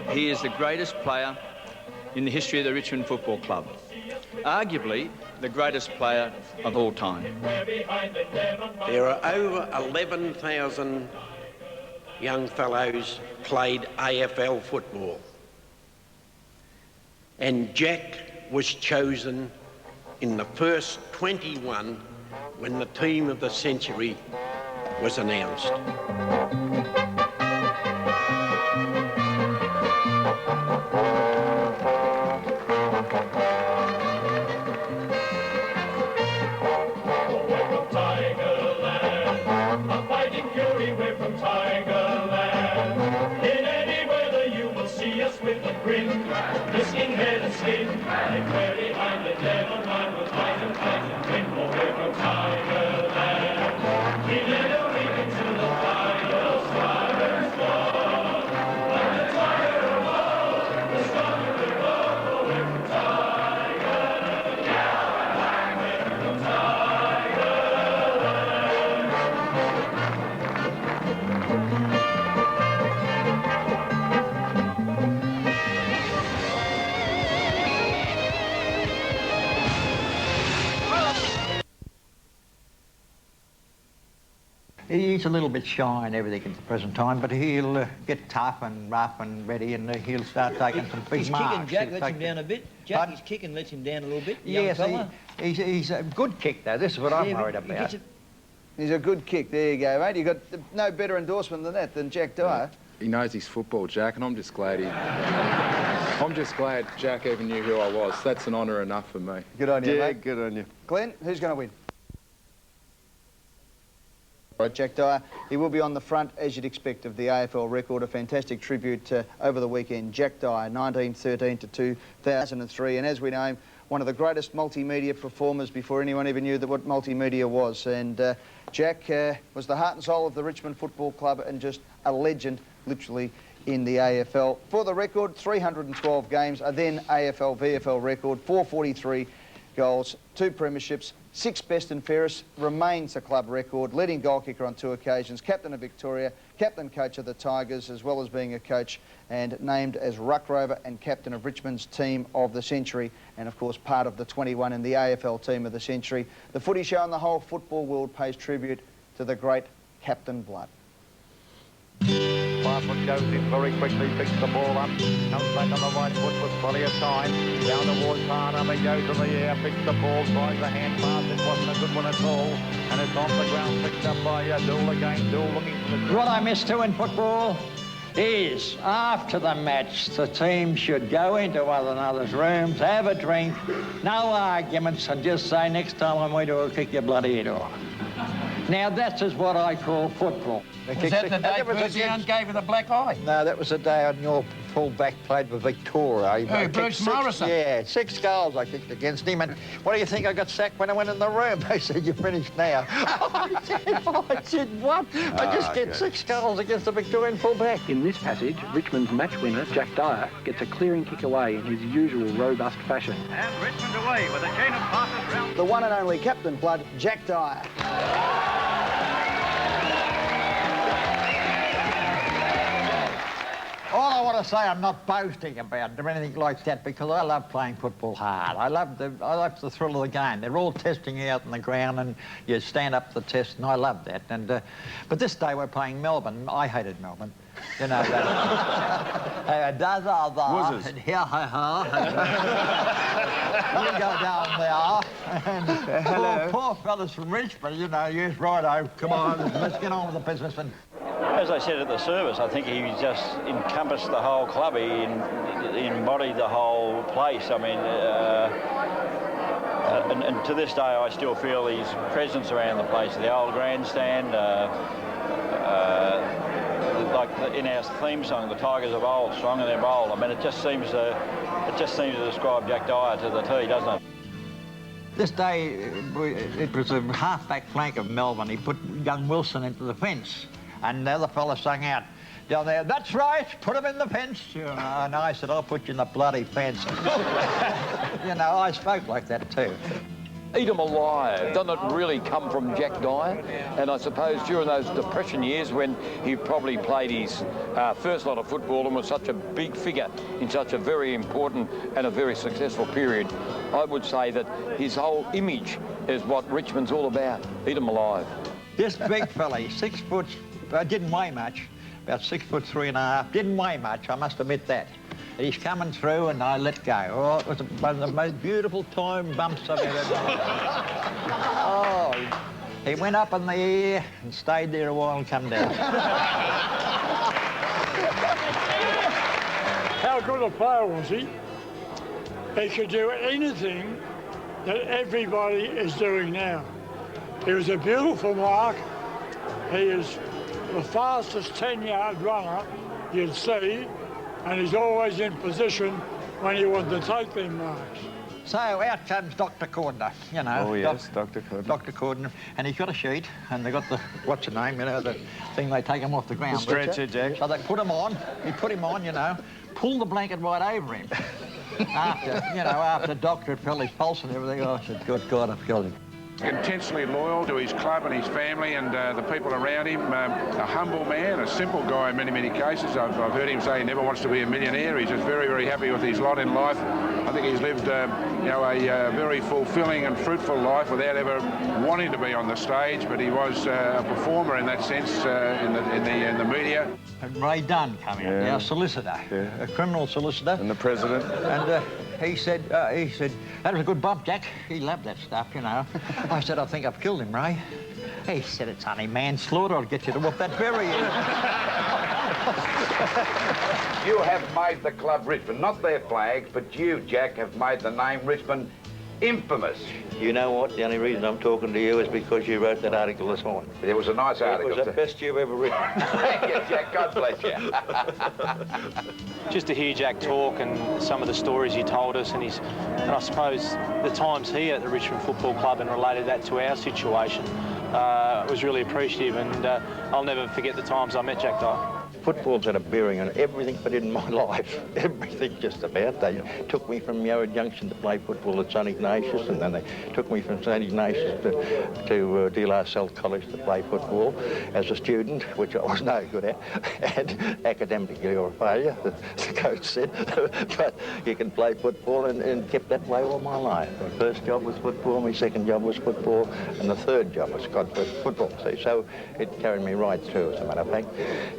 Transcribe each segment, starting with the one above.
He is the greatest player in the history of the Richmond Football Club. Arguably the greatest player of all time. There are over 11,000 young fellows played AFL football. And Jack was chosen in the first 21 when the team of the century was announced. Risking head and skin, like where behind the devil man will fight and fight and win. For we're from Tigerland. We led a week into the final Siren's fall. Like the tiger of old, the stronger we grow. For we're from Tigerland. Yeah, we're from He's a little bit shy and everything at the present time, but he'll get tough and rough and ready, and he'll start taking some big marks. His kicking, Jack, lets him down a bit. Jack, his kicking lets him down a little bit. Yes, he's a good kick, though. This is what I'm worried about. He's a good kick. There you go, mate. You've got no better endorsement than that, than Jack Dyer. He knows his football, Jack, and I'm just glad Jack even knew who I was. That's an honour enough for me. Good on you, yeah, mate. Good on you. Glenn, who's going to win? Jack Dyer, he will be on the front, as you'd expect, of the AFL record. A fantastic tribute over the weekend. Jack Dyer, 1913 to 2003, and as we know him, one of the greatest multimedia performers before anyone even knew what multimedia was. And Jack was the heart and soul of the Richmond Football Club and just a legend, literally, in the AFL. For the record, 312 games, a then AFL VFL record, 443 goals, 2 premierships, 6 best and fairest, remains a club record, leading goal kicker on 2 occasions, captain of Victoria, captain coach of the Tigers, as well as being a coach, and named as ruck rover and captain of Richmond's team of the century, and of course part of the 21 in the AFL team of the century. The Footy Show and the whole football world pays tribute to the great Captain Blood. 5 foot goes in very quickly, picks the ball up, comes back on the right foot with plenty of time, down towards Harnham, he goes in the air, picks the ball, tries a hand pass, it wasn't a good one at all, and it's on the ground, picked up by Dool again, Dool looking for the... What I miss too in football is, after the match, the team should go into one another's rooms, have a drink, no arguments, and just say, next time I'm going to kick your bloody head off. Now, that is what I call football. Was that the day Bergeron gave you the black eye? No, that was the day on your full-back played for Victoria. Who, Bruce Morrison? Yeah, 6 goals I kicked against him. And what do you think? I got sacked when I went in the room. They said, you're finished now. I said, what? I just get 6 goals against the Victorian full-back. In this passage, Richmond's match winner, Jack Dyer, gets a clearing kick away in his usual robust fashion. And Richmond away with a chain of passes round. The one and only Captain Blood, Jack Dyer. All I want to say, I'm not boasting about it or anything like that, because I love playing football hard. I love the thrill of the game. They're all testing you out on the ground, and you stand up to the test, and I love that. And but this day we're playing Melbourne. I hated Melbourne. You know that. Was it? You go down there, and poor fellas from Richmond, you know, yes, righto, come on, let's get on with the business. And as I said at the service, I think he just encompassed the whole club. He embodied the whole place. I mean, and to this day, I still feel his presence around the place. The old grandstand, like in our theme song, the Tigers of old, strong and they're bold. I mean, it just seems to describe Jack Dyer to the T, doesn't it? This day, it was a half-back flank of Melbourne. He put young Wilson into the fence, and the other fella sang out down there, that's right, put him in the fence. You know, and I said, I'll put you in the bloody fence. You know, I spoke like that too. eat 'em alive. Doesn't it really come from Jack Dyer? And I suppose during those depression years when he probably played his first lot of football and was such a big figure in such a very important and a very successful period, I would say that his whole image is what Richmond's all about. Eat 'em alive. This big fella, he's 6 foot, didn't weigh much, about 6'3½", didn't weigh much, I must admit that. He's coming through and I let go. Oh, it was one of the most beautiful time bumps I've ever done. Oh, he went up in the air and stayed there a while and come down. How good a player was he? He could do anything that everybody is doing now. He was a beautiful mark. He is the fastest 10-yard runner you'd see, and he's always in position when you want to take them marks. So out comes Dr. Cordner, you know. Oh, yes, Dr. Cordner. Dr. Cordner, and he's got a sheet, and they got the, what's the name, you know, the thing they take him off the ground. The stretcher, Jack. So they put him on, you know, pull the blanket right over him. after Doctor had felt his pulse and everything, I said, good God, I've killed him. Intensely loyal to his club and his family and the people around him. A humble man, a simple guy in many, many cases. I've heard him say he never wants to be a millionaire. He's just very, very happy with his lot in life. I think he's lived, a very fulfilling and fruitful life without ever wanting to be on the stage. But he was a performer in that sense in the media. And Ray Dunn come in, our solicitor, a criminal solicitor, And the president. and he said, that was a good bump, Jack. He loved that stuff, you know. I said, I think I've killed him, Ray. He said, it's only manslaughter. I'll get you to whoop that very You have made the club Richmond, not their flags, but you, Jack, have made the name Richmond infamous. You know what? The only reason I'm talking to you is because you wrote that article this morning. It was a nice article. It was the best you've ever written. Thank you, Jack. God bless you. Just to hear Jack talk and some of the stories he told us, and I suppose the times here at the Richmond Football Club and related that to our situation, was really appreciative, and I'll never forget the times I met Jack Dyer. Football's had a bearing on everything I did in my life. Everything just about. They took me from Yarra Junction to play football at St Ignatius, and then they took me from St Ignatius to De La Salle College to play football as a student, which I was no good at, and academically you're a failure, the coach said. But you can play football and kept that way all my life. My first job was football, my second job was football, and the third job was football. See, so it carried me right through, as a matter of fact.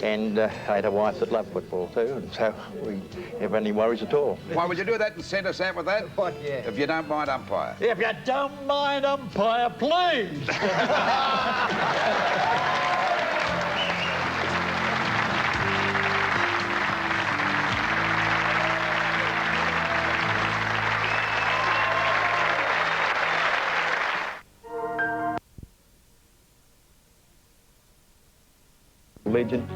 And I had a wife that loved football too, and so we never had any worries at all. Why, would you do that and send us out with that? What, yeah. If you don't mind, umpire. If you don't mind, umpire, please. Legend.